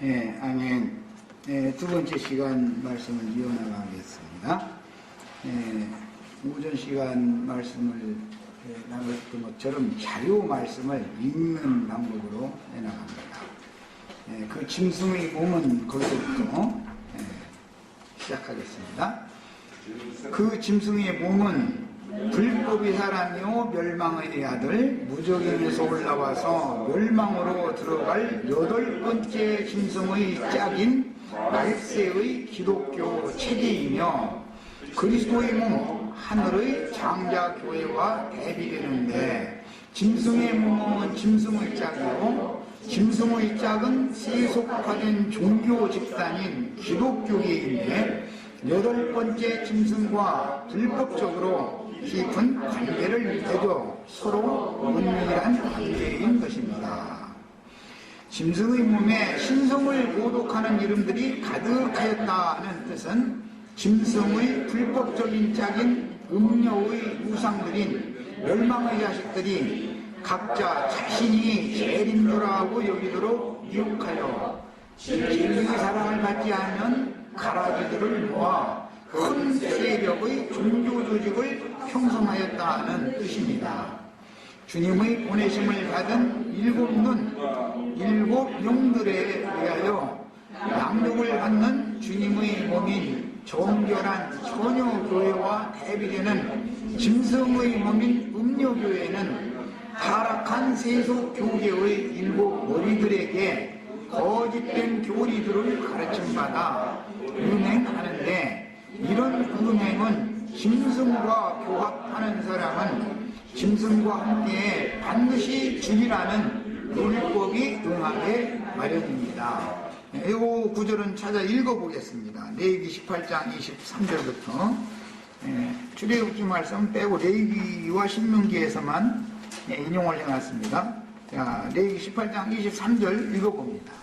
예, 아멘. 예, 두 번째 시간 말씀을 이어나가겠습니다. 예, 오전 시간 말씀을 나눴던 것처럼 자료 말씀을 읽는 방법으로 해나갑니다. 예, 그 짐승의 몸은 거기서부터 시작하겠습니다. 그 짐승의 몸은 불법의 사람이요 멸망의 아들 무저갱에서 올라와서 멸망으로 들어갈 8번째 짐승의 짝인 말세의 기독교 체계이며 그리스도의 몸 하늘의 장자교회와 대비되는데 짐승의 몸은 짐승의 짝이요 짐승의 짝은 세속화된 종교 집단인 기독교계인데 8번째 짐승과 불법적으로 깊은 관계를 맺어 서로 은밀한 관계인 것입니다. 짐승의 몸에 신성을 모독하는 이름들이 가득하였다는 뜻은 짐승의 불법적인 짝인 음녀의 우상들인 멸망의 자식들이 각자 자신이 제일인 줄 알고 여기도록 유혹하여 진리의 사랑을 받지 않으면 가라지들을 모아 큰 세력의 종교 조직을 형성하였다는 뜻입니다. 주님의 보내심을 받은 7눈, 7용들에 의하여 양육을 받는 주님의 몸인 정결한 처녀교회와 대비되는 짐승의 몸인 음녀교회는 타락한 세속교계의 7 머리들에게 거짓된 교리들을 가르침받아 음행하는데 이런 음행은 짐승과 교합하는 사람은 짐승과 함께 반드시 죽이라는 율법이 응하게 마련입니다. 이 구절은 찾아 읽어보겠습니다. 레위기 18장 23절부터 출애굽기 말씀 빼고 레위기와 신명기에서만 인용을 해놨습니다. 자, 레위기 18장 23절 읽어봅니다.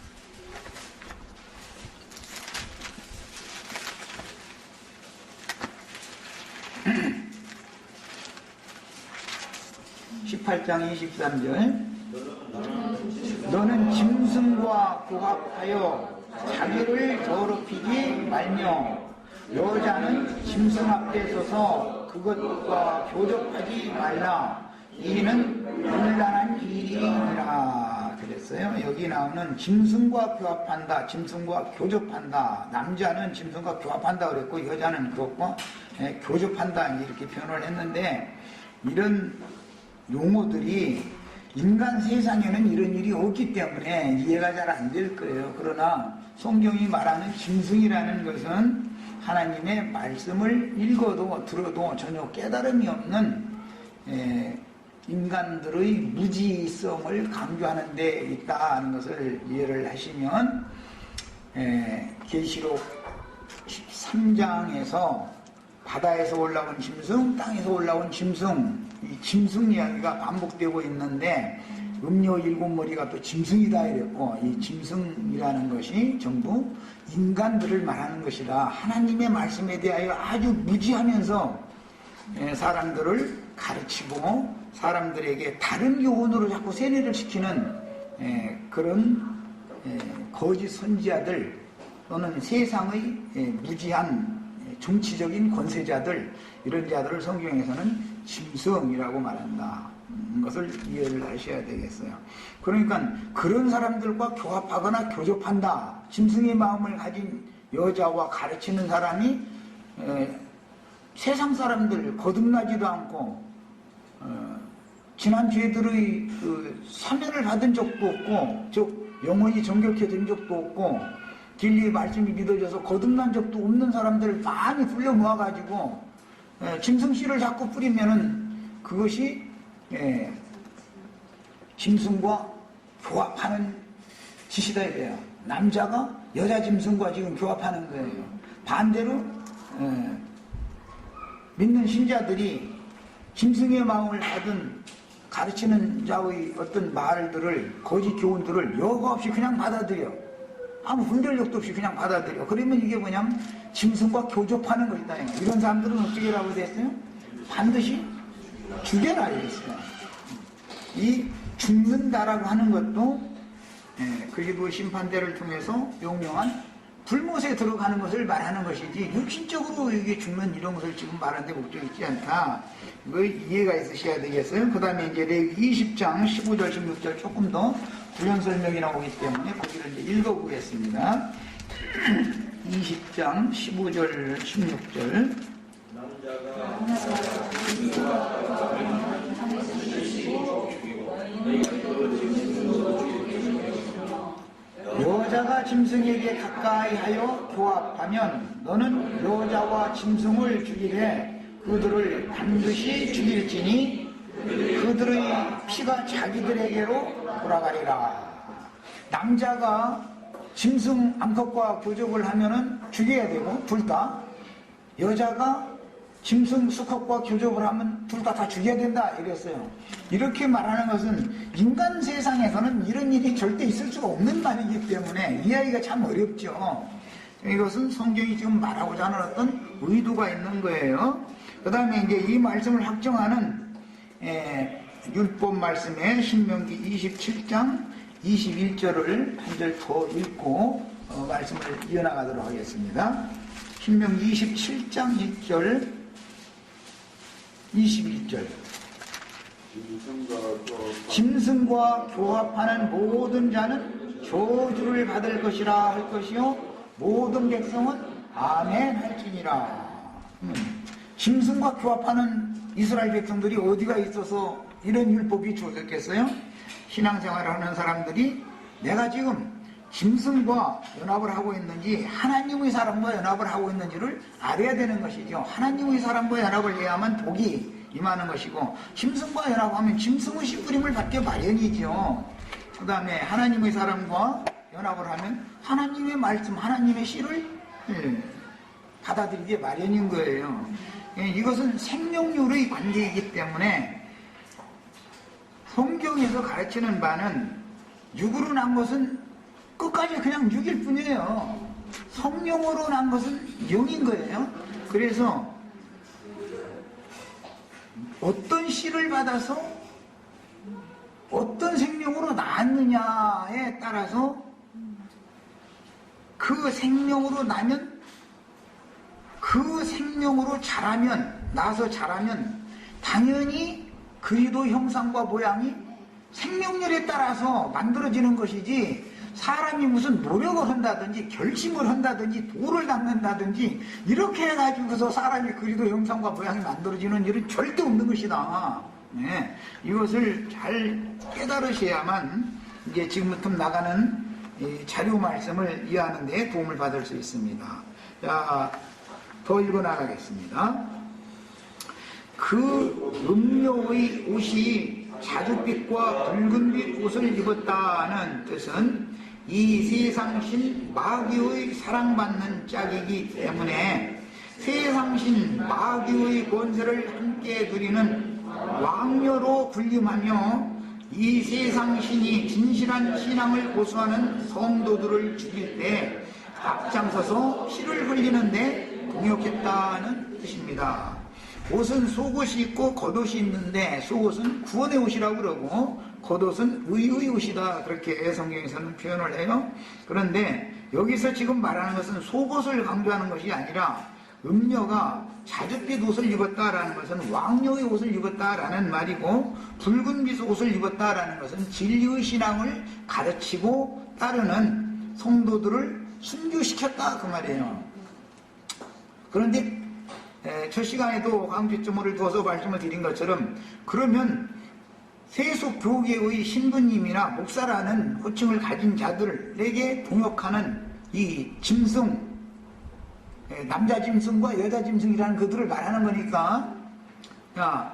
18장 23절 너는 짐승과 교합하여 자기를 더럽히지 말며 여자는 짐승 앞에 서서 그것과 교접하지 말라 이는 혼란한 일이니라 그랬어요. 여기 나오는 짐승과 교합한다, 짐승과 교접한다, 남자는 짐승과 교합한다 그랬고 여자는 그것과 교접한다 이렇게 표현을 했는데 이런 용어들이 인간 세상에는 이런 일이 없기 때문에 이해가 잘 안 될 거예요. 그러나 성경이 말하는 짐승이라는 것은 하나님의 말씀을 읽어도 들어도 전혀 깨달음이 없는 인간들의 무지성을 강조하는 데 있다는 것을 이해를 하시면 계시록 13장에서 바다에서 올라온 짐승, 땅에서 올라온 짐승, 이 짐승 이야기가 반복되고 있는데 음녀 7머리가 또 짐승이다 이랬고 이 짐승이라는 것이 전부 인간들을 말하는 것이다. 하나님의 말씀에 대하여 아주 무지하면서 사람들을 가르치고 사람들에게 다른 교훈으로 자꾸 세뇌를 시키는 그런 거짓 선지자들 또는 세상의 무지한 정치적인 권세자들 이런 자들을 성경에서는 짐승이라고 말한다 것을 이해를 하셔야 되겠어요. 그러니까 그런 사람들과 교합하거나 교접한다. 짐승의 마음을 가진 여자와 가르치는 사람이 세상 사람들 거듭나지도 않고 지난 죄들의 사면을 받은 적도 없고 즉 영원히 정결케 된 적도 없고 진리의 말씀이 믿어져서 거듭난 적도 없는 사람들을 많이 불러 모아가지고 짐승씨를 자꾸 뿌리면은 그것이 짐승과 교합하는 짓이다 이래요. 남자가 여자 짐승과 지금 교합하는 거예요. 반대로 믿는 신자들이 짐승의 마음을 받은 가르치는 자의 어떤 말들을 거짓 교훈들을 여과 없이 그냥 받아들여. 아무 분별력도 없이 그냥 받아들여. 그러면 이게 뭐냐면 짐승과 교접하는 것이다. 이런 사람들은 어떻게 라고 됐어요? 반드시 죽여라 이랬어요. 이 죽는다라고 하는 것도 그리고 심판대를 통해서 영영한 불못에 들어가는 것을 말하는 것이지 육신적으로 이게 죽는 이런 것을 지금 말하는 데 목적이 있지 않다. 이거 이해가 있으셔야 되겠어요. 그 다음에 이제 레위기 20장 15절 16절 조금 더 부연 설명이 나오기 때문에 거기를 이제 읽어보겠습니다. 20장 15절 16절 여자가 짐승에게 가까이 하여 교합하면 너는 여자와 짐승을 죽이되 그들을 반드시 죽일지니 그들의 피가 자기들에게로 돌아가리라. 남자가 짐승 암컷과 교접을 하면은 죽여야 되고 둘 다, 여자가 짐승 수컷과 교접을 하면 둘 다 죽여야 된다 이랬어요. 이렇게 말하는 것은 인간 세상에서는 이런 일이 절대 있을 수가 없는 말이기 때문에 이해하기가 참 어렵죠. 이것은 성경이 지금 말하고자 하는 어떤 의도가 있는 거예요. 그 다음에 이제 이 말씀을 확정하는 율법 말씀에 신명기 27장 21절을 한 절 더 읽고 말씀을 이어나가도록 하겠습니다. 신명기 27장 1절 21절 짐승과 교합하는 모든 자는 저주를 받을 것이라 할 것이요 모든 백성은 아멘 할지니라. 짐승과 교합하는 이스라엘 백성들이 어디가 있어서 이런 율법이 주어졌겠어요? 신앙생활을 하는 사람들이 내가 지금 짐승과 연합을 하고 있는지 하나님의 사람과 연합을 하고 있는지를 알아야 되는 것이죠. 하나님의 사람과 연합을 해야만 복이 임하는 것이고 짐승과 연합하면 짐승의 씨부림을 받게 마련이죠. 그 다음에 하나님의 사람과 연합을 하면 하나님의 말씀, 하나님의 씨를 받아들이게 마련인 거예요. 이것은 생명률의 관계이기 때문에 성경에서 가르치는 바는 육으로 난 것은 끝까지 그냥 육일 뿐이에요. 성령으로 난 것은 영인 거예요. 그래서 어떤 씨를 받아서 어떤 생명으로 낳았느냐에 따라서 그 생명으로 나면 그 생명으로 나서 자라면 당연히 그리도 형상과 모양이 생명률에 따라서 만들어지는 것이지 사람이 무슨 노력을 한다든지 결심을 한다든지 돌을 닦는다든지 이렇게 해가지고서 사람이 그리도 형상과 모양이 만들어지는 일은 절대 없는 것이다. 네, 이것을 잘 깨달으셔야만 이제 지금부터 나가는 자료 말씀을 이해하는 데 도움을 받을 수 있습니다. 자, 더 읽어나가겠습니다. 그 음료의 옷이 자줏빛과 붉은빛 옷을 입었다는 뜻은 이 세상신 마귀의 사랑받는 짝이기 때문에 세상신 마귀의 권세를 함께 누리는 왕녀로 군림하며 이 세상신이 진실한 신앙을 고수하는 성도들을 죽일 때 앞장서서 피를 흘리는데 동역했다는 뜻입니다. 옷은 속옷이 있고 겉옷이 있는데 속옷은 구원의 옷이라고 그러고 겉옷은 의의 옷이다, 그렇게 성경에서는 표현을 해요. 그런데 여기서 지금 말하는 것은 속옷을 강조하는 것이 아니라 음녀가 자줏빛 옷을 입었다라는 것은 왕녀의 옷을 입었다라는 말이고 붉은빛 옷을 입었다라는 것은 진리의 신앙을 가르치고 따르는 성도들을 순교시켰다 그 말이에요. 그런데 첫 시간에도 강조점을 두어서 말씀을 드린 것처럼 그러면 세속 교계의 신부님이나 목사라는 호칭을 가진 자들에게 동역하는 이 짐승, 남자 짐승과 여자 짐승이라는 그들을 말하는 거니까, 야,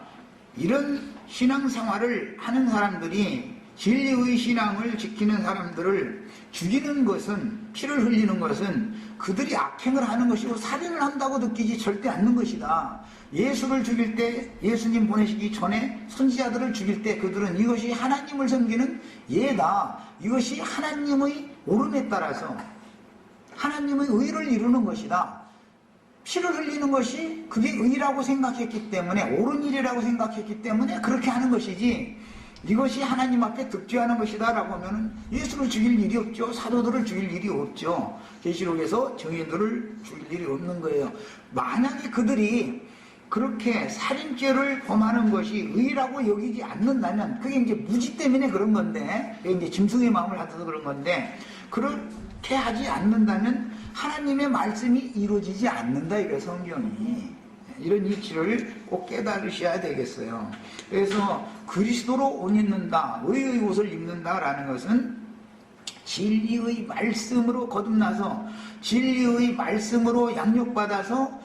이런 신앙생활을 하는 사람들이 진리의 신앙을 지키는 사람들을 죽이는 것은, 피를 흘리는 것은 그들이 악행을 하는 것이고 살인을 한다고 느끼지 절대 않는 것이다. 예수를 죽일 때, 예수님 보내시기 전에 선지자들을 죽일 때 그들은 이것이 하나님을 섬기는 예다, 이것이 하나님의 옳음에 따라서 하나님의 의를 이루는 것이다, 피를 흘리는 것이 그게 의라고 생각했기 때문에, 옳은 일이라고 생각했기 때문에 그렇게 하는 것이지, 이것이 하나님 앞에 득죄하는 것이다 라고 하면 예수를 죽일 일이 없죠. 사도들을 죽일 일이 없죠. 계시록에서 증인들을 죽일 일이 없는 거예요. 만약에 그들이 그렇게 살인죄를 범하는 것이 의라고 여기지 않는다면 그게 이제 무지 때문에 그런 건데, 그게 이제 짐승의 마음을 갖아서 그런 건데, 그렇게 하지 않는다면 하나님의 말씀이 이루어지지 않는다, 이거 성경이. 이런 이치를 꼭 깨달으셔야 되겠어요. 그래서 그리스도로 옷 입는다, 의의 옷을 입는다라는 것은 진리의 말씀으로 거듭나서 진리의 말씀으로 양육받아서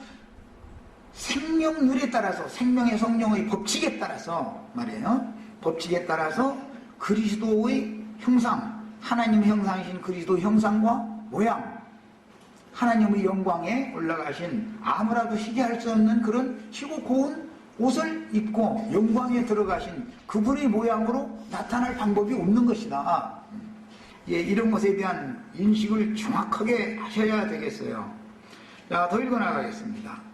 생명률에 따라서, 생명의 성령의 법칙에 따라서 말이에요. 법칙에 따라서 그리스도의 형상, 하나님의 형상이신 그리스도 형상과 모양, 하나님의 영광에 올라가신 아무라도 시기할 수 없는 그런 희고 고운 옷을 입고 영광에 들어가신 그분의 모양으로 나타날 방법이 없는 것이다. 예, 이런 것에 대한 인식을 정확하게 하셔야 되겠어요. 자, 더 읽어나가겠습니다.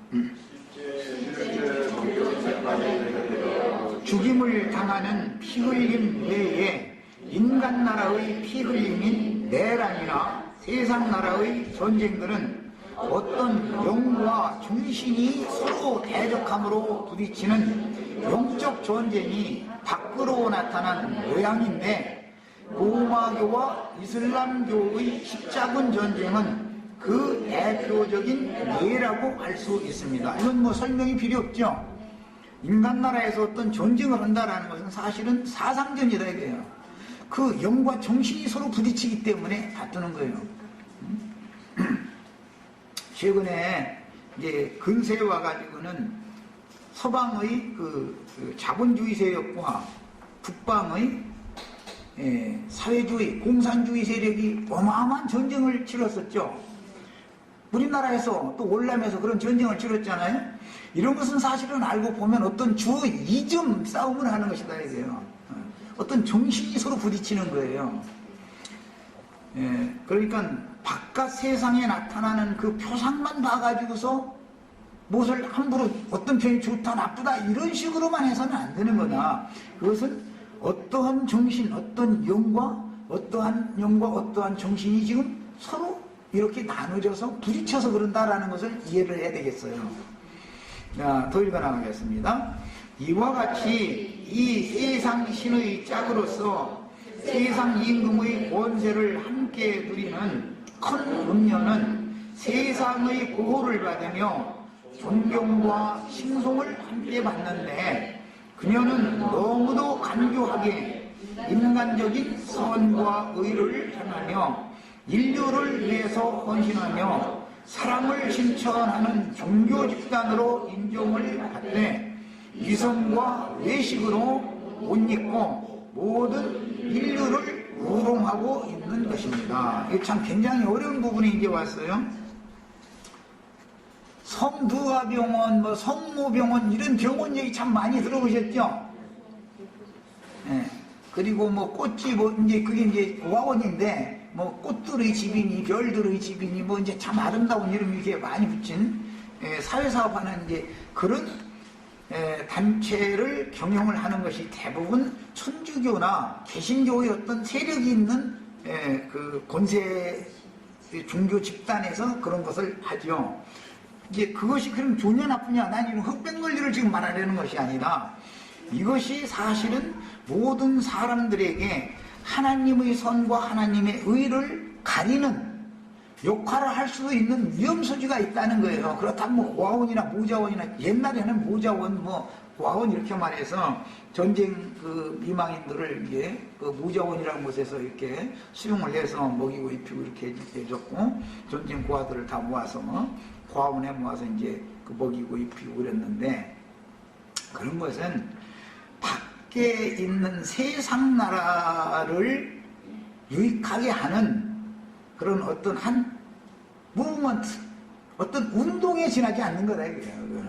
죽임을 당하는 피 흘림 외에 인간 나라의 피 흘림인 내란이나 세상 나라의 전쟁들은 어떤 영과 정신이 서로 대적함으로 부딪히는 영적 전쟁이 밖으로 나타난 모양인데, 로마교와 이슬람교의 십자군 전쟁은 그 대표적인 예라고 할 수 있습니다. 이건 뭐 설명이 필요 없죠. 인간 나라에서 어떤 전쟁을 한다라는 것은 사실은 사상전이다 이거예요. 그 영과 정신이 서로 부딪히기 때문에 다투는 거예요. 최근에 이제 근세에 와가지고는 서방의 그 자본주의 세력과 북방의 사회주의, 공산주의 세력이 어마어마한 전쟁을 치렀었죠. 우리나라에서 또 월남에서 그런 전쟁을 치렀잖아요. 이런 것은 사실은 알고 보면 어떤 주 이점 싸움을 하는 것이다 이거예요. 어떤 정신이 서로 부딪히는 거예요. 그러니까 바깥 세상에 나타나는 그 표상만 봐가지고서 무엇을 함부로 어떤 편이 좋다 나쁘다 이런 식으로만 해서는 안 되는 거다. 그것은 어떠한 정신, 어떤 영과 어떠한 정신이 지금 서로 이렇게 나눠져서 부딪혀서 그런다라는 것을 이해를 해야 되겠어요. 자, 더 읽어나가겠습니다. 이와 같이 이 세상 신의 짝으로서 세상 임금의 권세를 함께 누리는 큰 음녀는 세상의 보호를 받으며 존경과 칭송을 함께 받는데, 그녀는 너무도 간교하게 인간적인 선과 의를 행하며 인류를 위해서 헌신하며 사랑을 실천하는 종교 집단으로 인정을 받되 이성과 외식으로 옷 입고 모든 인류를 우롱하고 있는 것입니다. 이게 참 굉장히 어려운 부분이 이제 왔어요. 성두아병원, 뭐 성모병원 이런 병원 얘기 참 많이 들어보셨죠? 네. 그리고 뭐 꽃집, 뭐 이제 그게 이제 고아원인데 뭐 꽃들의 집이니 별들의 집이니 뭐 이제 참 아름다운 이름이 이렇게 많이 붙인 사회사업하는 이제 그런 단체를 경영을 하는 것이 대부분 천주교나 개신교의 어떤 세력이 있는 그 권세 종교 집단에서 그런 것을 하죠. 이제 그것이 그럼 좋냐 나쁘냐, 난 이런 흑백 논리를 지금 말하려는 것이 아니라 이것이 사실은 모든 사람들에게 하나님의 선과 하나님의 의를 가리는 역할을 할 수도 있는 위험 소지가 있다는 거예요. 그렇다면 뭐 고아원이나 모자원이나, 옛날에는 모자원, 뭐 고아원 이렇게 말해서 전쟁 그 미망인들을 이제 그 모자원이라는 곳에서 이렇게 수용을 해서 먹이고 입히고 이렇게 해줬고, 전쟁 고아들을 다 모아서 고아원에 모아서 이제 그 먹이고 입히고 그랬는데, 그런 것은 밖에 있는 세상 나라를 유익하게 하는 그런 어떤 한 무브먼트, 어떤 운동에 지나지 않는 거다 이거예요.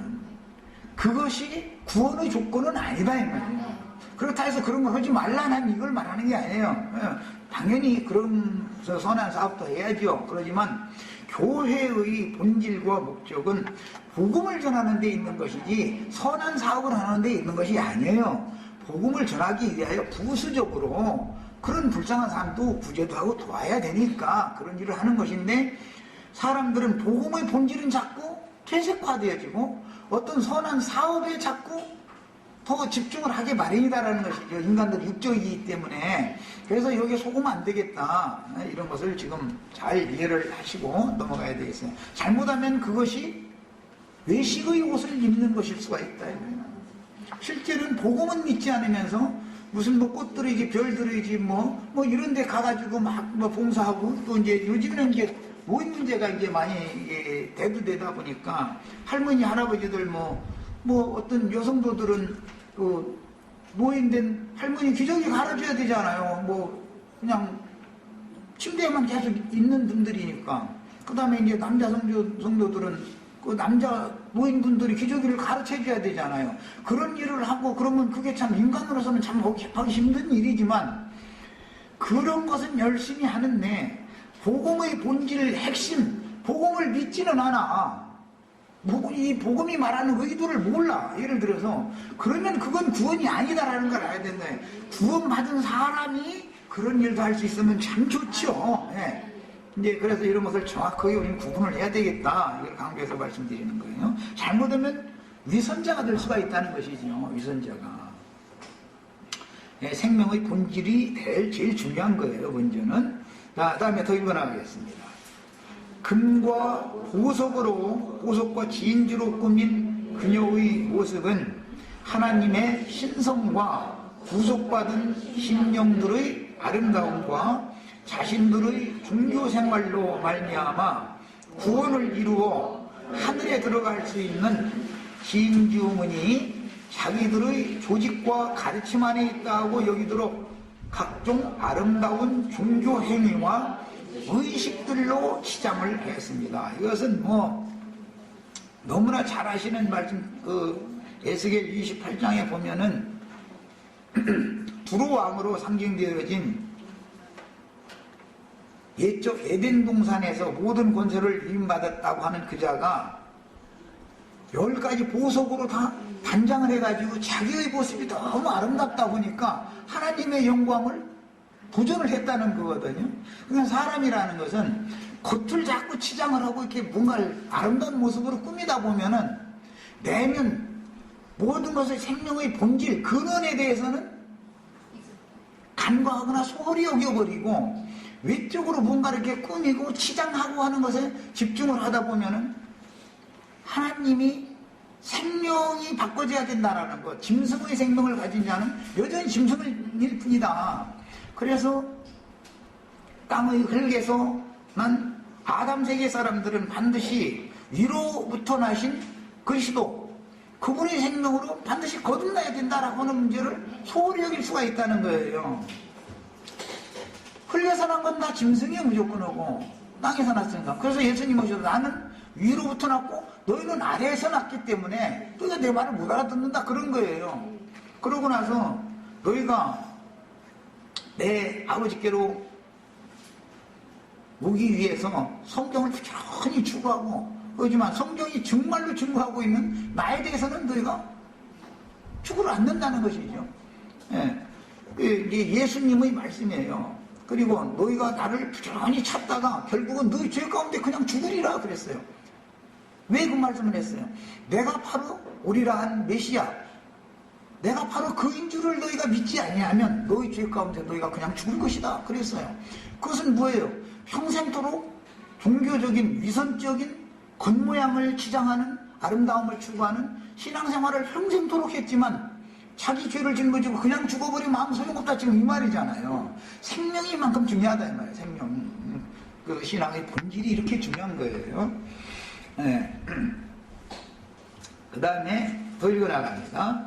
그것이 구원의 조건은 아니다 이 말이에요. 그렇다 해서 그런 걸 하지 말라, 난 이걸 말하는 게 아니에요. 당연히 그런 선한 사업도 해야죠. 그러지만 교회의 본질과 목적은 복음을 전하는 데 있는 것이지 선한 사업을 하는 데 있는 것이 아니에요. 복음을 전하기 위하여 부수적으로 그런 불쌍한 사람도 구제도 하고 도와야 되니까 그런 일을 하는 것인데, 사람들은 복음의 본질은 자꾸 퇴색화되어지고 어떤 선한 사업에 자꾸 더 집중을 하게 마련이다라는 것이죠. 인간들이 육적이기 때문에. 그래서 여기에 속으면 안 되겠다, 이런 것을 지금 잘 이해를 하시고 넘어가야 되겠어요. 잘못하면 그것이 외식의 옷을 입는 것일 수가 있다. 실제로는 복음은 믿지 않으면서 무슨 뭐 꽃들이지 별들이지 뭐 이런 데 가가지고 막 뭐 봉사하고, 또 이제 요즘에는 이제 노인 문제가 이제 많이 대두되다 보니까 할머니 할아버지들 뭐 어떤 여성도들은 그 노인된 할머니 기저귀 갈아줘야 되잖아요. 뭐 그냥 침대에만 계속 있는 분들이니까. 그 다음에 이제 남자 성도들은 그 남자 노인분들이 기저귀를 가르쳐줘야 되잖아요. 그런 일을 하고 그러면 그게 참 인간으로서는 참 하기 힘든 일이지만, 그런 것은 열심히 하는데 복음의 본질 핵심, 복음을 믿지는 않아. 이 복음이 말하는 의도를 몰라. 예를 들어서 그러면 그건 구원이 아니다라는 걸 알아야 된다. 구원받은 사람이 그런 일도 할 수 있으면 참 좋죠. 예. 이제 그래서 이런 것을 정확하게 우리는 구분을 해야 되겠다, 이걸 강조해서 말씀드리는 거예요. 잘못하면 위선자가 될 수가 있다는 것이죠. 위선자가. 예, 생명의 본질이 제일 중요한 거예요. 먼저는. 자, 다음에 더 읽어나가겠습니다. 금과 보석과 진주로 꾸민 그녀의 모습은 하나님의 신성과 구속받은 심령들의 아름다움과 자신들의 종교 생활로 말미암아 구원을 이루어 하늘에 들어갈 수 있는 진주문이 자기들의 조직과 가르침 안에 있다고 여기도록 각종 아름다운 종교 행위와 의식들로 치장을 했습니다. 이것은 너무나 잘 아시는 말씀, 에스겔 28장에 보면은 두로 왕으로 상징되어진 옛적 에덴 동산에서 모든 권세를 위임받았다고 하는 그 자가 10가지 보석으로 다 단장을 해가지고 자기의 모습이 너무 아름답다 보니까 하나님의 영광을 도전을 했다는 거거든요. 그러니까 사람이라는 것은 겉을 자꾸 치장을 하고 이렇게 뭔가를 아름다운 모습으로 꾸미다 보면은 내면 모든 것의 생명의 본질, 근원에 대해서는 간과하거나 소홀히 여겨버리고 외적으로 뭔가 이렇게 꾸미고 치장하고 하는 것에 집중을 하다 보면은 하나님이 생명이 바꿔져야 된다라는 것, 짐승의 생명을 가진 자는 여전히 짐승일 뿐이다. 그래서 땅의 흙에서 난 아담 세계 사람들은 반드시 위로부터 나신 그리스도, 그분의 생명으로 반드시 거듭나야 된다라고 하는 문제를 소홀히 여길 수가 있다는 거예요. 흙에서 난 건 다 짐승이 무조건 오고 땅에서 났으니까. 그래서 예수님 오셔서 나는 위로부터 났고 너희는 아래에서 났기 때문에 너희가 내 말을 못 알아듣는다, 그런 거예요. 그러고 나서 너희가 내 아버지께로 오기 위해서 성경을 부지런히 추구하고, 그렇지만 성경이 정말로 증거하고 있는 나에 대해서는 너희가 추구를 않는다는 것이죠. 예수님의 말씀이에요. 그리고 너희가 나를 부지런히 찾다가 결국은 너희 죄 가운데 그냥 죽으리라 그랬어요. 왜 그 말씀을 했어요? 내가 바로 오리라 한 메시아, 내가 바로 그인 줄을 너희가 믿지 아니하면 너희 죄 가운데 너희가 그냥 죽을 것이다 그랬어요. 그것은 뭐예요? 평생토록 종교적인 위선적인 겉모양을 치장하는, 아름다움을 추구하는 신앙생활을 평생토록 했지만 자기 죄를 짊어지고 그냥 죽어버리면 아무 소용없다, 지금 이 말이잖아요. 생명이 이만큼 중요하다 이 말이에요. 생명. 그 신앙의 본질이 이렇게 중요한 거예요. 네. 그 다음에 더 읽어나갑니다.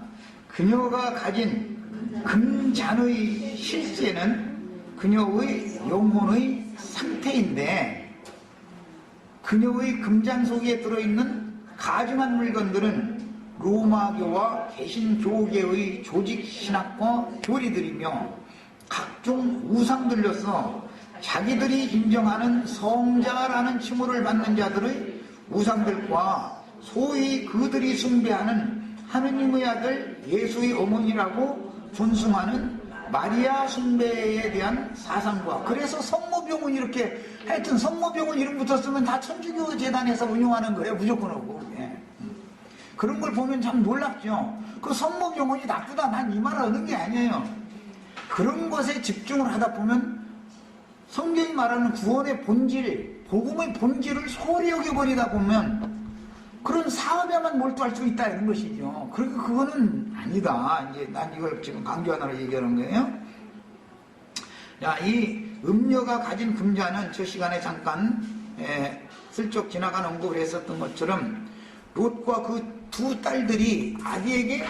그녀가 가진 금잔의 실제는 그녀의 영혼의 상태인데, 그녀의 금잔 속에 들어있는 가증한 물건들은 로마교와 개신교계의 조직신학과 교리들이며 각종 우상들로서 자기들이 인정하는 성자라는 칭호를 받는 자들의 우상들과 소위 그들이 숭배하는 하느님의 아들 예수의 어머니라고 존숭하는 마리아 숭배에 대한 사상과, 그래서 성모병원 이렇게 하여튼 성모병원 이름 붙었으면 다 천주교 재단에서 운영하는 거예요. 무조건 오고. 예. 그런 걸 보면 참 놀랍죠. 그 성모병원이 나쁘다, 난 이 말을 하는 게 아니에요. 그런 것에 집중을 하다 보면 성경이 말하는 구원의 본질, 복음의 본질을 소홀히 여겨버리다 보면 그런 사업에만 몰두할 수 있다 이런 것이죠. 그러니까 그거는 아니다. 이제 난 이걸 지금 강조하느라 얘기하는 거예요. 자, 이 음녀가 가진 금자는 저 시간에 잠깐 슬쩍 지나간 언급을 했었던 것처럼 롯과 그 두 딸들이 아비에게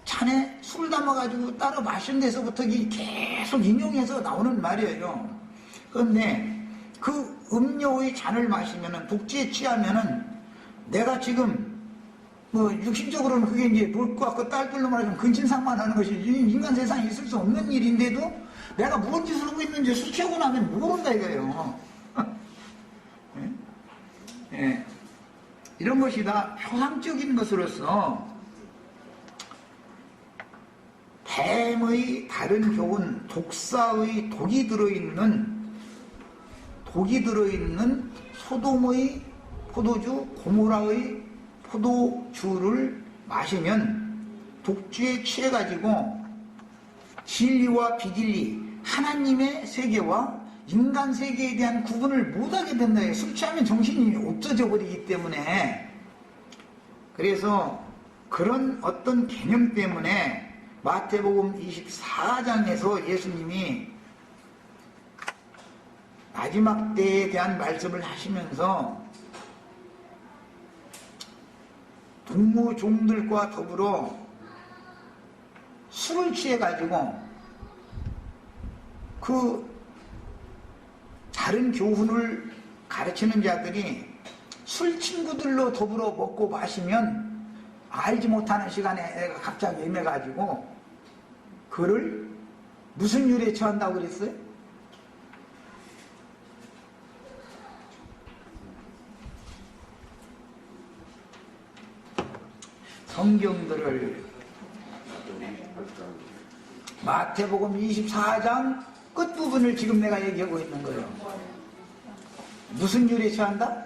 잔에 술 담아가지고 따로 마신 데서부터 계속 인용해서 나오는 말이에요. 그런데 그 음료의 잔을 마시면은 독지에 취하면은 내가 지금 뭐 육신적으로는 그게 이제 롯과 그 딸들로 말하자면 근친상만 하는 것이 인간 세상에 있을 수 없는 일인데도 내가 무슨 짓을 하고 있는지 술 취하고 나면 모른다 이거예요. 예? 예. 이런 것이 다 표상적인 것으로서 뱀의 다른 교훈, 독사의 독이 들어있는 소돔의 포도주, 고모라의 포도주를 마시면 독주에 취해가지고 진리와 비진리, 하나님의 세계와 인간 세계에 대한 구분을 못하게 된다. 술 취하면 정신이 없어져 버리기 때문에. 그래서 그런 어떤 개념 때문에 마태복음 24장에서 예수님이 마지막 때에 대한 말씀을 하시면서 동무종들과 더불어 술을 취해가지고 그 다른 교훈을 가르치는 자들이 술 친구들로 더불어 먹고 마시면 알지 못하는 시간에 애가 갑자기 애매가지고 그를 무슨 유래에 처한다고 그랬어요? 성경들을 마태복음 24장 끝부분을 지금 내가 얘기하고 있는 거예요. 무슨 유래에 처한다?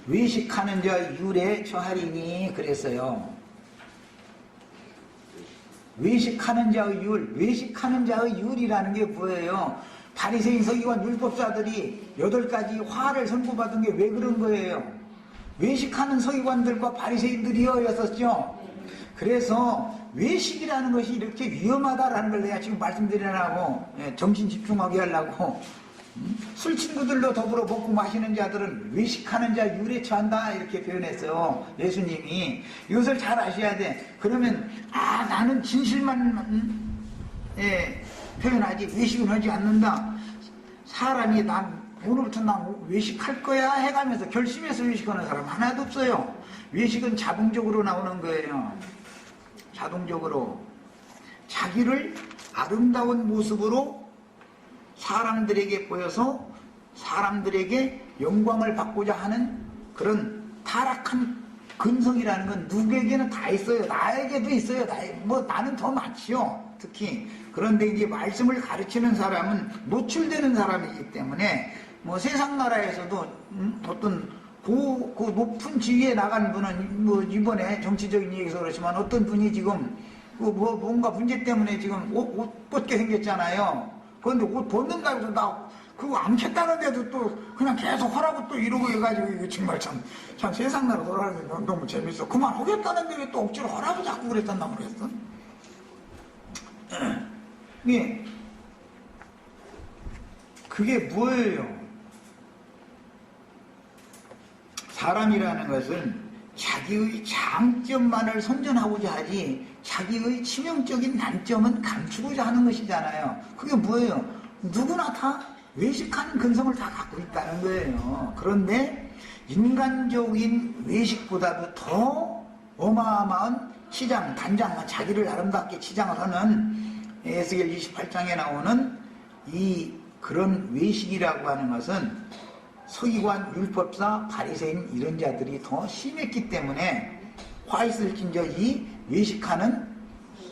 외식하는 자 율에 처하리니 그랬어요. 외식하는 자의 율, 외식하는 자의 율이라는 게 뭐예요? 바리새인 서기관 율법사들이 8가지 화를 선고받은 게 왜 그런 거예요? 외식하는 서기관들과 바리새인들이었었죠. 그래서 외식이라는 것이 이렇게 위험하다라는 걸 내가 지금 말씀드리려고, 정신 집중하게 하려고. 술 친구들로 더불어 먹고 마시는 자들은 외식하는 자 율에 처한다 이렇게 표현했어요. 예수님이. 이것을 잘 아셔야 돼. 그러면 나는 진실만 표현하지 외식은 하지 않는다. 사람이 난 오늘부터 난 외식할 거야 해가면서 결심해서 외식하는 사람 하나도 없어요. 외식은 자동적으로 나오는 거예요. 자동적으로 자기를 아름다운 모습으로 사람들에게 보여서 사람들에게 영광을 받고자 하는 그런 타락한 근성이라는 건 누구에게는 다 있어요. 나에게도 있어요. 나는 더 많지요. 특히. 그런데 이제 말씀을 가르치는 사람은 노출되는 사람이기 때문에 뭐 세상 나라에서도 어떤 그 높은 지위에 나간 분은 뭐 이번에 정치적인 얘기에서 그렇지만 어떤 분이 지금 뭔가 문제 때문에 지금 옷 벗게 생겼잖아요. 그런데 옷 벗는다고 해서 나 그거 안 켰다는데도 또 그냥 계속 하라고 또 이러고 해가지고 이거 정말 참 세상 나라 돌아가는 게 너무 재밌어. 그만 하겠다는데 왜 또 억지로 하라고 자꾸 그랬단다고 그랬어? 예. 그게 뭐예요? 사람이라는 것은 자기의 장점만을 선전하고자 하지 자기의 치명적인 단점은 감추고자 하는 것이잖아요. 그게 뭐예요? 누구나 다 외식하는 근성을 다 갖고 있다는 거예요. 그런데 인간적인 외식보다도 더 어마어마한 치장, 단장, 자기를 아름답게 치장을 하는 에스겔 28장에 나오는 이 그런 외식이라고 하는 것은 서기관, 율법사, 바리새인 이런 자들이 더 심했기 때문에 화 있을진저 이 외식하는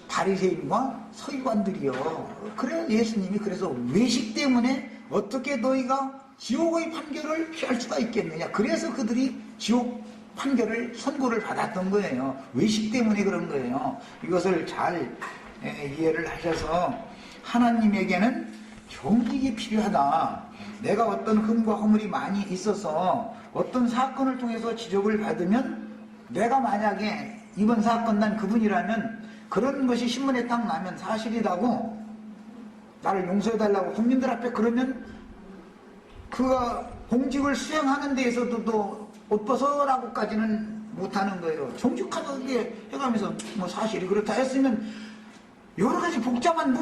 바리새인과 서기관들이요. 그래 예수님이 그래서 외식 때문에 어떻게 너희가 지옥의 판결을 피할 수가 있겠느냐. 그래서 그들이 지옥 판결을 선고를 받았던 거예요. 외식 때문에 그런 거예요. 이것을 잘 이해를 하셔서 하나님에게는 정직이 필요하다. 내가 어떤 흠과 허물이 많이 있어서 어떤 사건을 통해서 지적을 받으면 내가 만약에 이번 사건 난 그분이라면 그런 것이 신문에 딱 나면 사실이라고 나를 용서해달라고 국민들 앞에 그러면 그가 공직을 수행하는 데에서도 또 옷 벗어라고까지는 못하는 거예요. 정직하게 해가면서 뭐 사실이 그렇다 했으면 여러 가지 복잡한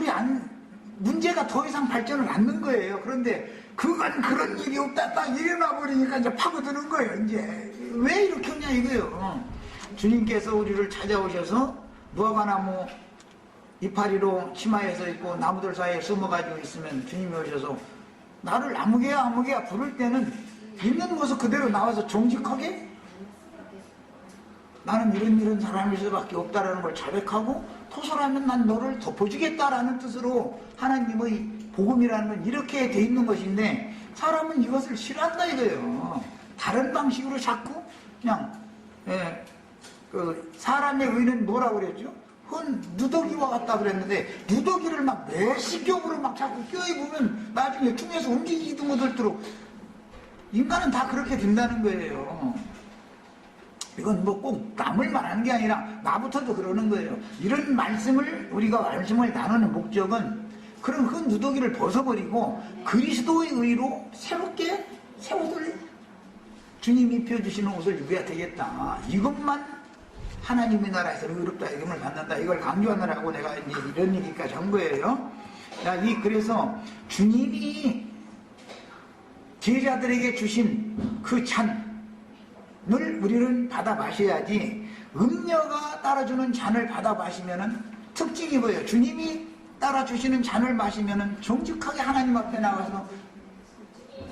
문제가 더 이상 발전을 않는 거예요. 그런데 그건 그런 일이 없다 딱 일어나 버리니까 이제 파고드는 거예요. 이제 왜 이렇게 했냐 이거예요. 주님께서 우리를 찾아오셔서 무화과나무 이파리로 치마에 서 있고 나무들 사이에 숨어가지고 있으면 주님이 오셔서 나를 아무개야 부를 때는 있는 모습 그대로 나와서 정직하게 나는 이런 사람일 수밖에 없다라는 걸 자백하고 토설하면 난 너를 덮어주겠다라는 뜻으로 하나님의 복음이라는 건 이렇게 돼 있는 것인데 사람은 이것을 싫어한다 이거예요. 다른 방식으로 자꾸 그냥 그 사람의 의는 뭐라고 그랬죠? 그건 누더기와 같다 그랬는데 누더기를 막 내시경으로 막 자꾸 껴입으면 나중에 tum에서 움직이지도 못할도록 인간은 다 그렇게 된다는 거예요. 이건 뭐 꼭 남을 말하는 게 아니라 나부터도 그러는 거예요. 이런 우리가 말씀을 나누는 목적은 그런 그 누더기를 벗어버리고 그리스도의 의로 새롭게 새 옷을 주님이 입혀주시는 옷을 입어야 되겠다. 이것만 하나님의 나라에서 의롭다 이름을 받는다. 이걸 강조하느라고 내가 이제 이런 얘기까지 한 거예요. 자, 그래서 주님이 제자들에게 주신 그 잔을 우리는 받아 마셔야지 음녀가 따라주는 잔을 받아 마시면은 특징이 뭐예요? 주님이 따라주시는 잔을 마시면은 정직하게 하나님 앞에 나가서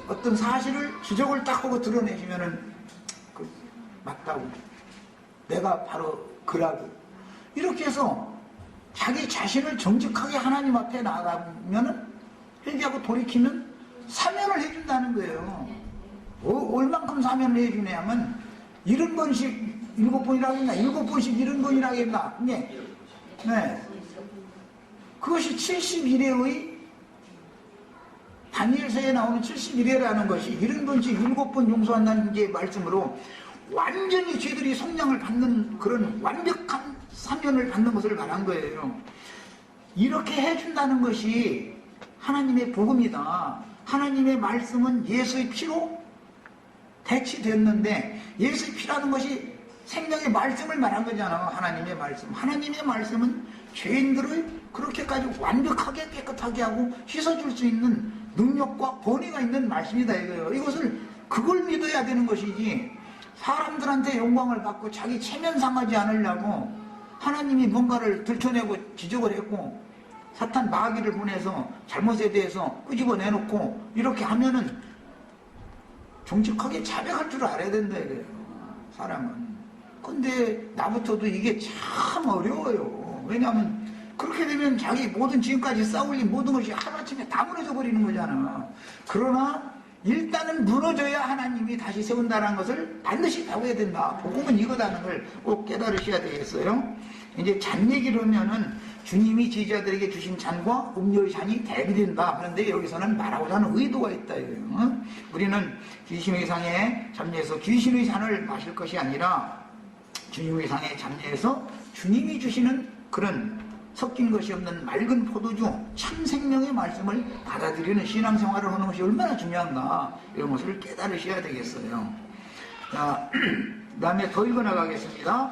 어떤 사실을 지적을 딱 하고 드러내시면은 맞다고 내가 바로 그라고 이렇게 해서 자기 자신을 정직하게 하나님 앞에 나가면은 회개하고 돌이키면 사면을 해준다는 거예요. 얼만큼 사면을 해주냐면 70번씩 7번이라고 했나 7번씩 70번이라고 했나 네. 그것이 71회의 다니엘서에 나오는 71회라는 것이 70번씩 7번 용서한다는 게 말씀으로 완전히 죄들이 속량을 받는 그런 완벽한 사면을 받는 것을 말한 거예요. 이렇게 해준다는 것이 하나님의 복음이다. 하나님의 말씀은 예수의 피로 대치됐는데 예수의 피라는 것이 생명의 말씀을 말한 거잖아. 하나님의 말씀. 하나님의 말씀은 죄인들을 그렇게까지 완벽하게 깨끗하게 하고 씻어줄 수 있는 능력과 권위가 있는 말씀이다 이거예요. 그걸 믿어야 되는 것이지 사람들한테 영광을 받고 자기 체면 상하지 않으려고 하나님이 뭔가를 들춰내고 지적을 했고 사탄 마귀를 보내서 잘못에 대해서 끄집어내놓고 이렇게 하면은 정직하게 자백할 줄 알아야 된다 이거예요. 사람은. 근데 나부터도 이게 참 어려워요. 왜냐하면 그렇게 되면 자기 지금까지 쌓아올린 모든 것이 하루아침에 다 무너져 버리는 거잖아. 그러나 일단은 무너져야 하나님이 다시 세운다는 것을 반드시 배워야 된다. 복음은 이거다는 걸 꼭 깨달으셔야 되겠어요. 이제 잔 얘기를 하면은 주님이 제자들에게 주신 잔과 음료의 잔이 대비된다. 그런데 여기서는 말하고자 하는 의도가 있다 이거예요. 우리는 귀신의 상에 잠재해서 귀신의 잔을 마실 것이 아니라 주님의 상에 잠재해서 주님이 주시는 그런 섞인 것이 없는 맑은 포도주 참 생명의 말씀을 받아들이는 신앙생활을 하는 것이 얼마나 중요한가 이런 것을 깨달으셔야 되겠어요. 자, 그 다음에 더 읽어나가겠습니다.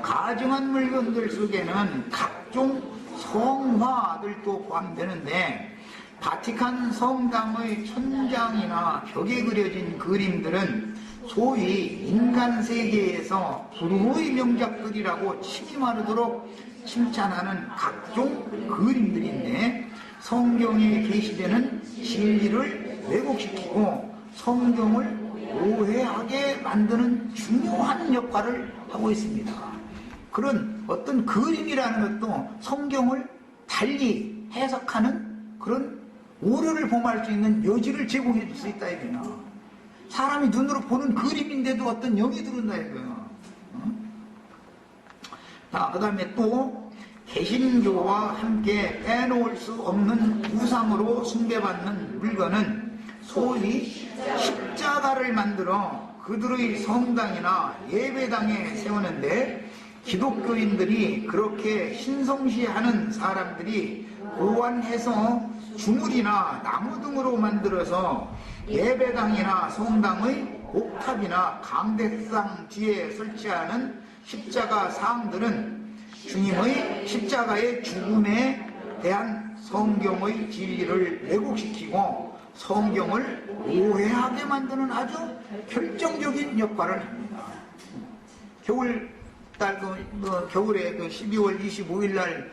가증한 물건들 속에는 각종 성화들도 포함되는데 바티칸 성당의 천장이나 벽에 그려진 그림들은 소위 인간 세계에서 불후의 명작들이라고 침이 마르도록 칭찬하는 각종 그림들인데 성경에 게시되는 진리를 왜곡시키고 성경을 오해하게 만드는 중요한 역할을 하고 있습니다. 그런 어떤 그림이라는 것도 성경을 달리 해석하는 그런 오류를 범할 수 있는 여지를 제공해 줄 수 있다 이거야. 사람이 눈으로 보는 그림인데도 어떤 영이 들어온다 이거야. 자, 그 다음에 또 개신교와 함께 빼놓을 수 없는 우상으로 숭배받는 물건은 소위 십자가를 만들어 그들의 성당이나 예배당에 세우는데, 기독교인들이 그렇게 신성시하는 사람들이 보완해서 주물이나 나무 등으로 만들어서 예배당이나 성당의 옥탑이나 강대상 뒤에 설치하는 십자가 상들은 주님의 십자가의 죽음에 대한 성경의 진리를 왜곡시키고 성경을 오해하게 만드는 아주 결정적인 역할을 합니다. 겨울에 12월 25일 날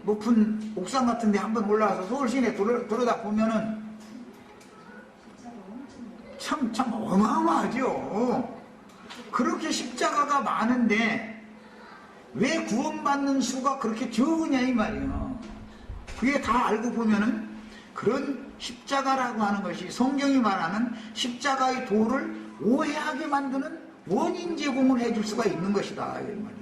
높은 옥상 같은 데 한번 올라와서 서울 시내 들여다 보면은 참 어마어마하죠. 그렇게 십자가가 많은데 왜 구원받는 수가 그렇게 적으냐 이 말이에요. 그게 다 알고 보면은 그런 십자가라고 하는 것이 성경이 말하는 십자가의 도를 오해하게 만드는 원인 제공을 해줄 수가 있는 것이다 이 말이에요.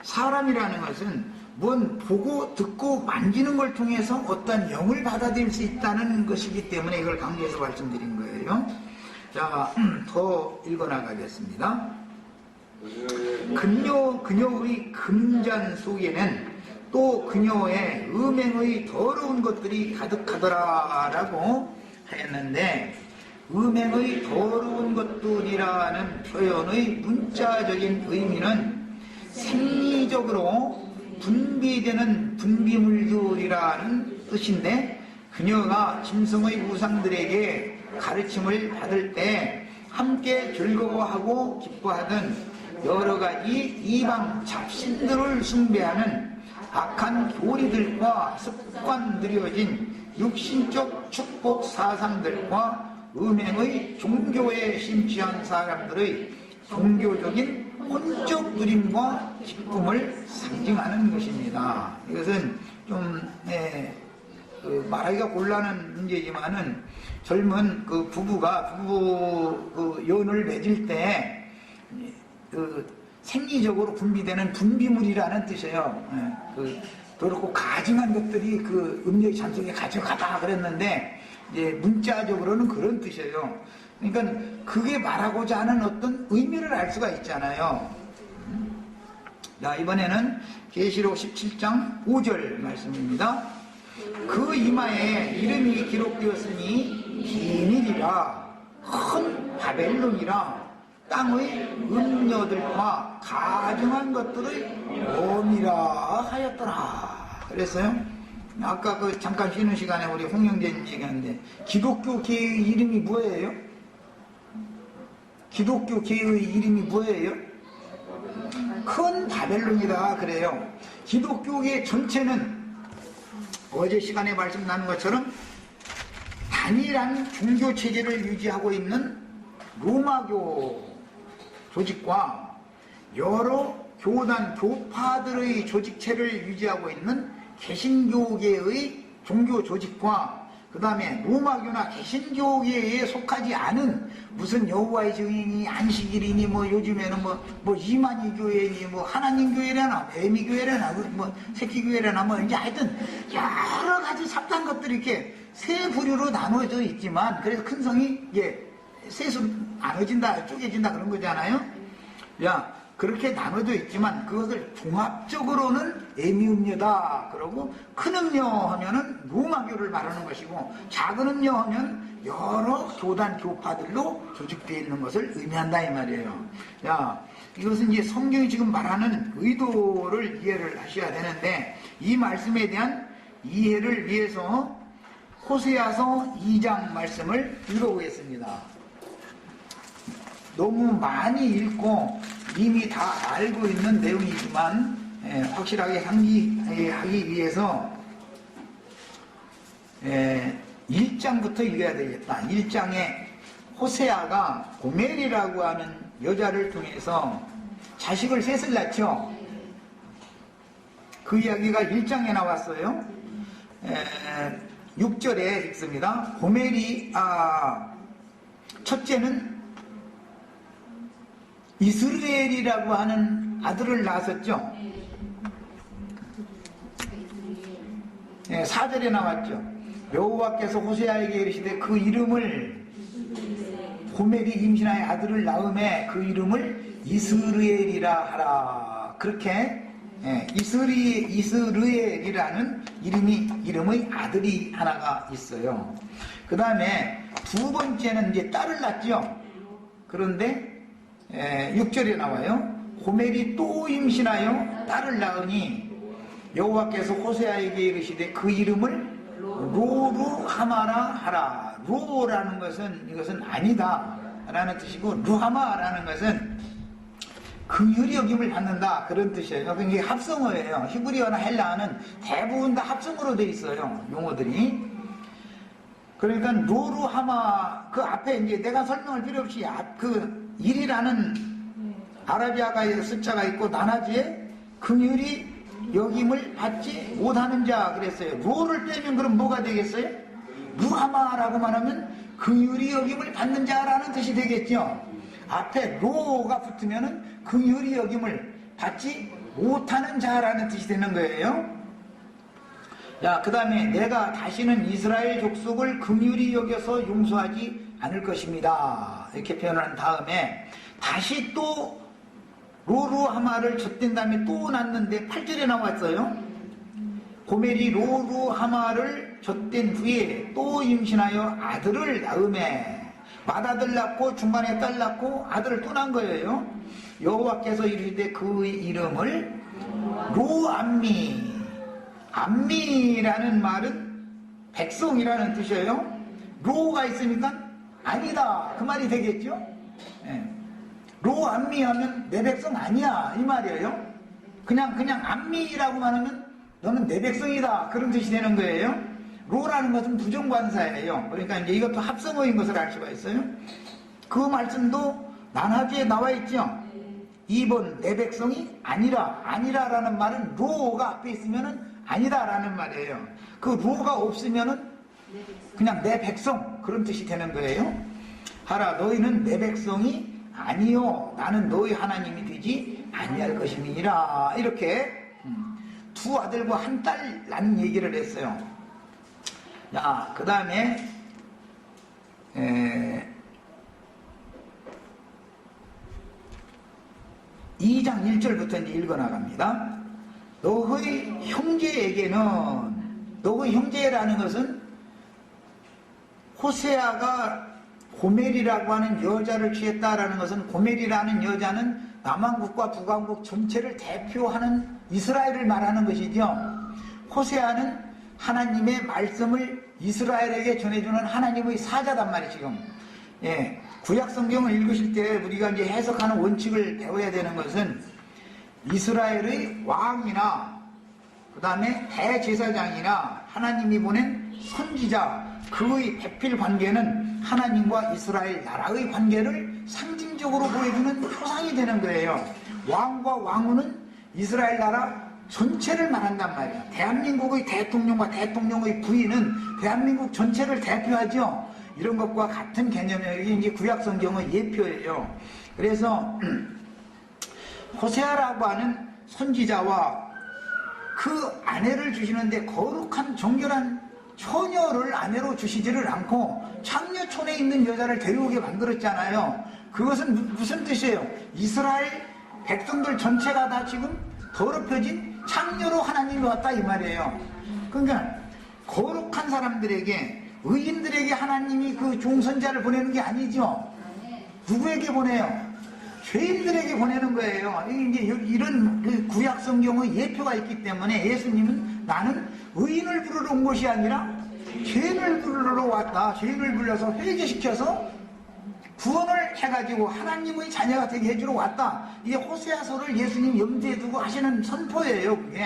사람이라는 것은 뭔 보고 듣고 만지는 걸 통해서 어떤 영을 받아들일 수 있다는 것이기 때문에 이걸 강조해서 말씀드린 거예요. 자, 더 읽어나가겠습니다. 그녀의 금잔 속에는 또 그녀의 음행의 더러운 것들이 가득하더라라고 했는데, 음행의 더러운 것들이라는 표현의 문자적인 의미는 생리적으로 분비되는 분비물들이라는 뜻인데, 그녀가 짐승의 우상들에게 가르침을 받을 때 함께 즐거워하고 기뻐하던 여러 가지 이방 잡신들을 숭배하는 악한 교리들과 습관들이어진 육신적 축복 사상들과 음행의 종교에 심취한 사람들의 종교적인 혼적 누림과 기쁨을 상징하는 것입니다. 이것은 좀 말하기가 곤란한 문제지만은, 젊은 그 부부가 연을 맺을 때 생리적으로 분비되는 분비물이라는 뜻이에요. 더럽고 가증한 것들이 그 음료의 잔 속에 가져가다 그랬는데, 이제 문자적으로는 그런 뜻이에요. 그러니까 그게 말하고자 하는 어떤 의미를 알 수가 있잖아요. 자, 이번에는 계시록 17장 5절 말씀입니다. 그 이마에 이름이 기록되었으니 비밀이라 큰 바벨론이라 땅의 음녀들과 가증한 것들의 몸이라 하였더라 그랬어요. 아까 잠깐 쉬는 시간에 우리 홍영재님 얘기하는데, 기독교계의 이름이 뭐예요? 기독교계의 이름이 뭐예요? 큰 바벨론이다 그래요. 기독교계 전체는 어제 시간에 말씀 나눈 것처럼 단일한 종교체제를 유지하고 있는 로마교 조직과 여러 교단, 교파들의 조직체를 유지하고 있는 개신교계의 종교 조직과, 그 다음에 로마교나 개신교계에 속하지 않은 무슨 여호와의 증인이 안식일이니 요즘에는 이만희 교회니 하나님 교회라나 매미 교회라나 새끼 교회라나 이제 하여튼 여러 가지 삽단 것들이 이렇게 세 부류로 나눠져 있지만, 그래서 큰 성이 셋으로 나눠진다, 쪼개진다 그런 거잖아요. 그렇게 나눠져 있지만 그것을 종합적으로는 애미음녀다 그러고, 큰 음녀 하면은 로마교를 말하는 것이고, 작은 음녀 하면 여러 교단 교파들로 조직되어 있는 것을 의미한다 이 말이에요. 이것은 이제 성경이 지금 말하는 의도를 이해를 하셔야 되는데, 이 말씀에 대한 이해를 위해서 호세아서 2장 말씀을 읽어보겠습니다. 너무 많이 읽고 이미 다 알고 있는 내용이지만 확실하게 상기하기 위해서 1장부터 읽어야 되겠다. 1장에 호세아가 고멜이라고 하는 여자를 통해서 자식을 셋을 낳죠. 그 이야기가 1장에 나왔어요. 6절에 읽습니다. 고멜이 첫째는 이스르엘이라고 하는 아들을 낳았었죠. 4절에 나왔죠. 여호와께서 호세아에게 이르시되 그 이름을 고멜이 임신하여 아들을 낳음에 그 이름을 이스르엘이라 하라. 그렇게 이스르엘이라는 이름의 아들이 하나가 있어요. 그 다음에 두 번째는 이제 딸을 낳죠. 그런데 6절에 나와요. 고멜이 또 임신하여 딸을 낳으니 여호와께서 호세아에게 이르시되 그 이름을 로루하마라 하라. 로라는 것은 이것은 아니다 라는 뜻이고, 루하마라는 것은 긍휼히 여김을 받는다 그런 뜻이에요. 이게 합성어예요. 히브리어나 헬라어는 대부분 다 합성어로 되어 있어요, 용어들이. 그러니까 로루하마 그 앞에 이제 내가 설명할 필요 없이 그 일이라는 아라비아가의 숫자가 있고 나나지에 긍휼히 여김을 받지 못하는 자 그랬어요. 로를 빼면 그럼 뭐가 되겠어요? 루하마라고만 하면 긍휼히 여김을 받는 자라는 뜻이 되겠죠. 앞에 로가 붙으면은 긍휼히 여김을 받지 못하는 자라는 뜻이 되는 거예요. 자, 그 다음에 내가 다시는 이스라엘 족속을 긍휼히 여겨서 용서하지 않을 것입니다. 이렇게 표현한 다음에 다시 또 로루하마를 젖댄 다음에 또 낳는데 8절에 나왔어요. 고멜이 로루하마를 젖댄 후에 또 임신하여 아들을 낳음에 맏아들 낳고 중간에 딸 낳고 아들을 또 낳은 거예요. 여호와께서 이르시되 그 이름을 로암미. 암미라는 말은 백성이라는 뜻이에요. 로가 있으니까 아니다 그 말이 되겠죠. 로암미 하면 내 백성 아니야 이 말이에요. 그냥 암미라고만 하면 너는 내 백성이다 그런 뜻이 되는 거예요. 로라는 것은 부정관사예요. 그러니까 이제 이것도 합성어인 것을 알 수가 있어요. 그 말씀도 나나지에 나와 있죠. 2번 내 백성이 아니라라는 말은 로가 앞에 있으면은 아니다라는 말이에요. 그 로가 없으면은 그냥 내 백성 그런 뜻이 되는 거예요. 하라 너희는 내 백성이 아니요 나는 너희 하나님이 되지 아니할 것임이니라. 이렇게 두 아들과 한 딸 낳는 얘기를 했어요. 자, 그 다음에 2장 1절부터 이제 읽어나갑니다. 너의 형제에게는, 너의 형제라는 것은 호세아가 고멜이라고 하는 여자를 취했다라는 것은, 고멜이라는 여자는 남왕국과 북왕국 전체를 대표하는 이스라엘을 말하는 것이죠. 호세아는 하나님의 말씀을 이스라엘에게 전해주는 하나님의 사자단 말이에요, 지금. 예. 구약 성경을 읽으실 때 우리가 이제 해석하는 원칙을 배워야 되는 것은 이스라엘의 왕이나 그 다음에 대제사장이나 하나님이 보낸 선지자, 그의 배필 관계는 하나님과 이스라엘 나라의 관계를 상징적으로 보여주는 표상이 되는 거예요. 왕과 왕후는 이스라엘 나라 전체를 말한단 말이에요. 대한민국의 대통령과 대통령의 부인은 대한민국 전체를 대표하죠. 이런 것과 같은 개념이에요. 이게 이제 구약 성경의 예표예요. 그래서 호세아라고 하는 선지자와 그 아내를 주시는데 거룩한 정결한 처녀를 아내로 주시지를 않고 창녀촌에 있는 여자를 데려오게 만들었잖아요. 그것은 무슨 뜻이에요? 이스라엘 백성들 전체가 다 지금 더럽혀진 창녀로 하나님이 왔다 이 말이에요. 그러니까 거룩한 사람들에게, 의인들에게 하나님이 그 종선자를 보내는 게 아니죠. 누구에게 보내요? 죄인들에게 보내는 거예요. 이제 이런 그 구약 성경의 예표가 있기 때문에 예수님은 나는 의인을 부르러 온 것이 아니라 죄인을 부르러 왔다. 죄인을 불러서 회개시켜서 구원을 해가지고 하나님의 자녀가 되게 해주러 왔다. 이게 호세아서를 예수님 염두에 두고 하시는 선포예요. 그게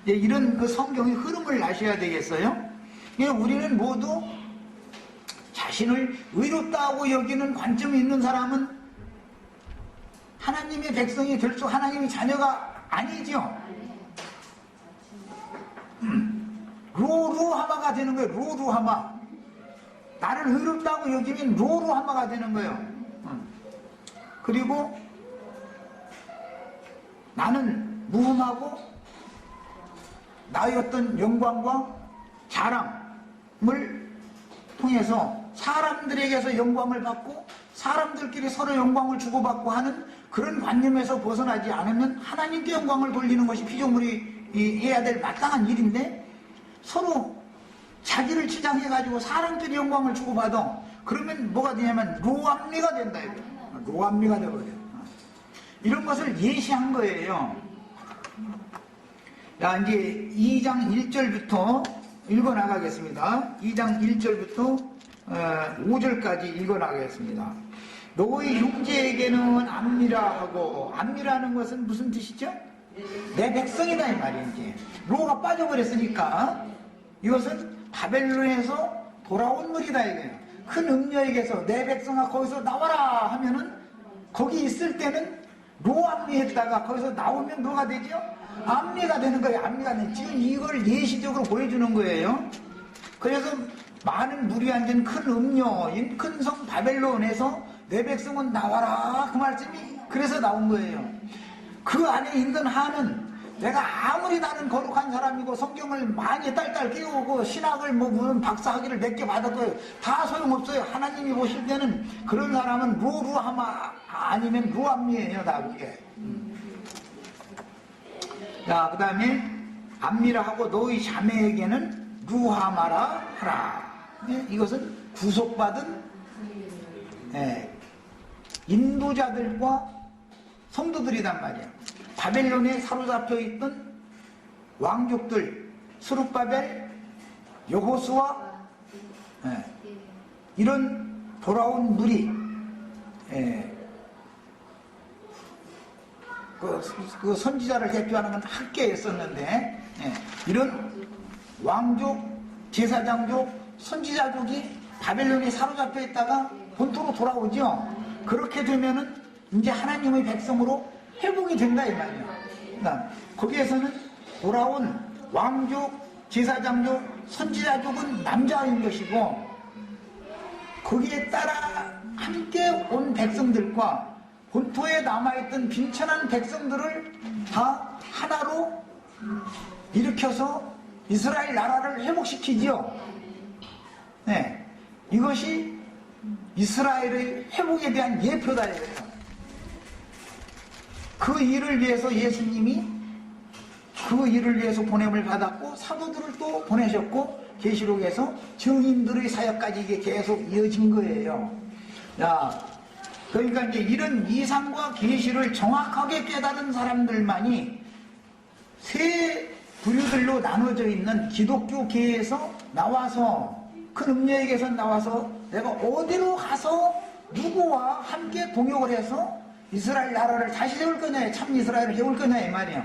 이런 그 성경의 흐름을 아셔야 되겠어요. 우리는 모두 자신을 의롭다고 여기는 관점이 있는 사람은 하나님의 백성이 될 수, 하나님의 자녀가 아니죠. 로루하마가 되는 거예요. 로루하마. 나를 의롭다고 여기면 로루하마가 되는 거예요. 그리고 나는 무흠하고 나의 어떤 영광과 자랑을 통해서 사람들에게서 영광을 받고 사람들끼리 서로 영광을 주고받고 하는 그런 관념에서 벗어나지 않으면 하나님께 영광을 돌리는 것이 피조물이 해야 될 마땅한 일인데, 서로 자기를 치장해가지고 사람들이 영광을 주고받아. 그러면 뭐가 되냐면 로암리가 된다 이거. 로암리가 되거든요. 이런 것을 예시한 거예요. 자, 이제 2장 1절부터 읽어 나가겠습니다. 2장 1절부터 5절까지 읽어 나가겠습니다. 너희 형제에게는 암미라 하고, 암미라는 것은 무슨 뜻이죠? 내 백성이다 이 말이에요. 이제 로가 빠져버렸으니까 이것은 바벨론에서 돌아온 물이다 이거예요. 큰 음녀에게서 내 백성아 거기서 나와라 하면은 거기 있을 때는 로암리했다가 거기서 나오면 뭐가 되죠? 암리가 되는 거예요. 암리가 되는. 지금 이걸 예시적으로 보여주는 거예요. 그래서 많은 물이 앉은 큰 음녀인 큰 성 바벨론에서 내 백성은 나와라 그 말씀이 그래서 나온 거예요. 그 안에 있는 한은 내가 아무리 나는 거룩한 사람이고 성경을 많이 딸딸 깨우고 신학을 뭐 무슨 박사학위를 몇 개 받아도 다 소용없어요. 하나님이 보실 때는 그런 사람은 로루하마 아니면 루암미예요. 다 그게. 자, 그 다음에 암미라 하고 너희 자매에게는 루하마라 하라. 이것은 구속받은 인도자들과 성도들이란 말이에요. 바벨론에 사로잡혀 있던 왕족들, 스룹바벨, 여호수아, 이런 돌아온 무리, 그 선지자를 대표하는 건 학계였었는데, 이런 왕족, 제사장족, 선지자족이 바벨론에 사로잡혀 있다가 본토로 돌아오죠. 그렇게 되면은 이제 하나님의 백성으로 회복이 된다 이 말이에요. 그러니까 거기에서는 돌아온 왕족, 제사장족, 선지자족은 남자인 것이고, 거기에 따라 함께 온 백성들과 본토에 남아있던 빈천한 백성들을 다 하나로 일으켜서 이스라엘 나라를 회복시키지요. 이것이 이스라엘의 회복에 대한 예표다 이거예요. 그 일을 위해서 예수님이 그 일을 위해서 보냄을 받았고 사도들을 또 보내셨고 계시록에서 증인들의 사역까지 이게 계속 이어진 거예요. 자, 그러니까 이제 이런 이상과 계시를 정확하게 깨달은 사람들만이 세 부류들로 나눠져 있는 기독교계에서 나와서 큰 음녀에게서 나와서 내가 어디로 가서 누구와 함께 동역을 해서 이스라엘 나라를 다시 세울 거냐, 참 이스라엘을 세울 거냐 이 말이에요.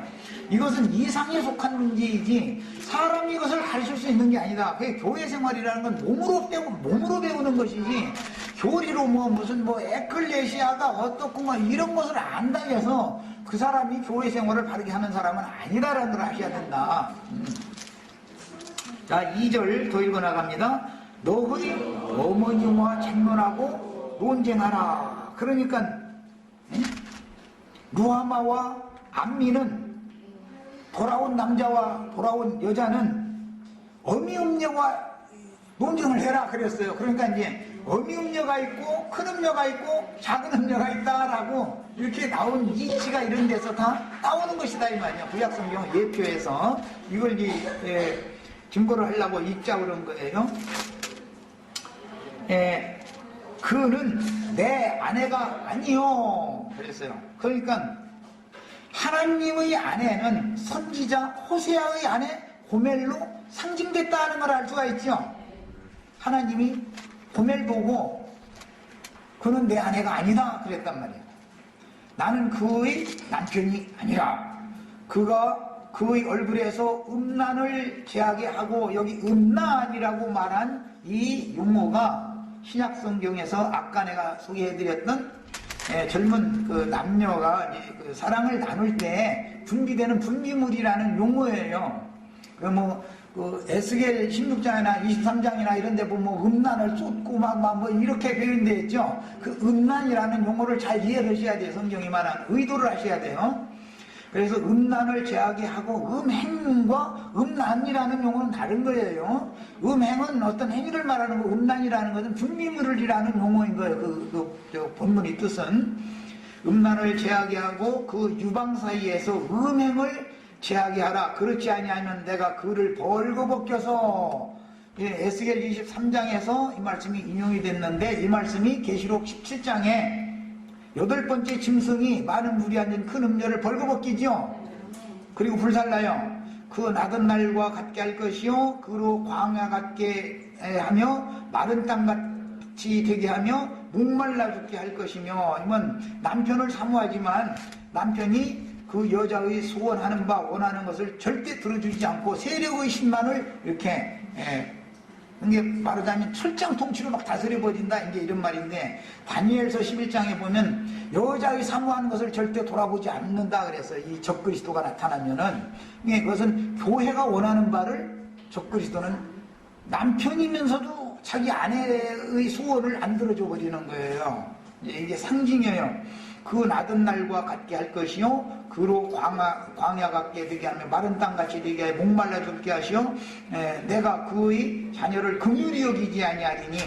이것은 이상에 속한 문제이지 사람이 이것을 가르칠 수 있는 게 아니다. 그게 교회 생활이라는 건 몸으로 배우는 것이지 교리로 무슨 에클레시아가 어떻고 이런 것을 안다 해서 그 사람이 교회 생활을 바르게 하는 사람은 아니다라는 걸 아셔야 된다. 자, 2절 더 읽어 나갑니다. 너희 어머니와 tranh 논하고 논쟁하라. 그러니까 루하마와 암미는 돌아온 남자와 돌아온 여자는 어미음녀와 논쟁을 해라 그랬어요. 그러니까 이제 어미음녀가 있고 큰 음녀가 있고 작은 음녀가 있다라고 이렇게 나온 이치가 이런 데서 다 나오는 것이다 이 말이야. 구약성경 예표에서 이걸 이제 증거를 하려고 읽자 그런 거예요. 그는 내 아내가 아니요 그랬어요. 그러니까 하나님의 아내는 선지자 호세아의 아내 고멜로 상징됐다는 걸 알 수가 있죠. 하나님이 고멜 보고 그는 내 아내가 아니다 그랬단 말이에요. 나는 그의 남편이 아니라 그가 그의 얼굴에서 음란을 제하게 하고, 여기 음란이라고 말한 이 용어가 신약 성경에서 아까 내가 소개해드렸던 젊은 그 남녀가 그 사랑을 나눌 때 분비되는 분비물이라는 용어예요. 그 에스겔 16장이나 23장이나 이런 데 보면 음란을 쏟고 뭐 이렇게 표현되어 있죠. 그 음란이라는 용어를 잘 이해를 하셔야 돼요. 성경이 말하는 의도를 하셔야 돼요. 그래서 음란을 제하게 하고 음행과 음란이라는 용어는 다른 거예요. 음행은 어떤 행위를 말하는 거, 음란이라는 것은 분비물이라는 용어인 거예요. 본문의 뜻은 음란을 제하게 하고 그 유방 사이에서 음행을 제하게 하라. 그렇지 아니하면 내가 그를 벌거벗겨서 에스겔 23장에서 이 말씀이 인용이 됐는데 이 말씀이 계시록 17장에 8번째 짐승이 많은 물이 앉은 큰 음녀를 벌거벗기죠. 그리고 불살라요. 그 나던 날과 같게 할 것이요 그로 광야 같게 하며 마른 땅 같이 되게 하며 목말라 죽게 할 것이며. 이건 남편을 사모하지만 남편이 그 여자의 소원하는 바 원하는 것을 절대 들어주지 않고 세력의 신만을 이렇게 이게 말하자면 철장 통치로 막 다스려 버린다 이게 이런 말인데 다니엘서 11장에 보면 여자의 사모하는 것을 절대 돌아보지 않는다 그래서 이 적그리스도가 나타나면은 그것은 교회가 원하는 바를 적그리스도는 남편이면서도 자기 아내의 소원을 안 들어줘 버리는 거예요. 이게 상징이에요. 그 나던 날과 같게 할 것이요 그로 광야 같게 되게 하며 마른 땅같이 되게 하여 목말라 죽게 하시오. 내가 그의 자녀를 긍휼히 여기지 아니하리니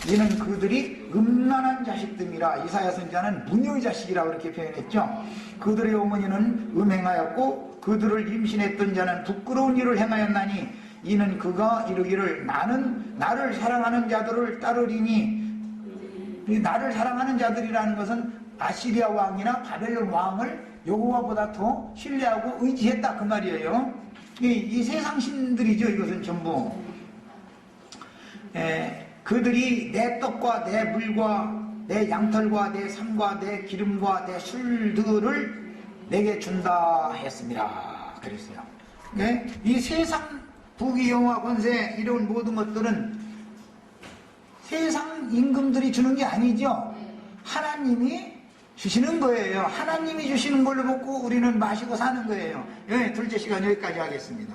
이는 그들이 음란한 자식들이라. 이사야 선지자는 무녀의 자식이라고 이렇게 표현했죠. 그들의 어머니는 음행하였고 그들을 임신했던 자는 부끄러운 일을 행하였나니 이는 그가 이르기를 나는 나를 사랑하는 자들을 따르리니. 나를 사랑하는 자들이라는 것은 아시리아 왕이나 바벨론 왕을 여호와보다 더 신뢰하고 의지했다 그 말이에요. 이 세상 신들이죠. 이것은 전부 그들이 내 떡과 내 물과 내 양털과 내 삶과 내 기름과 내 술들을 내게 준다 했습니다. 그랬어요. 이 세상 부귀 영화 권세 이런 모든 것들은 세상 임금들이 주는 게 아니죠. 하나님이 주시는 거예요. 하나님이 주시는 걸로 먹고 우리는 마시고 사는 거예요. 둘째 시간 여기까지 하겠습니다.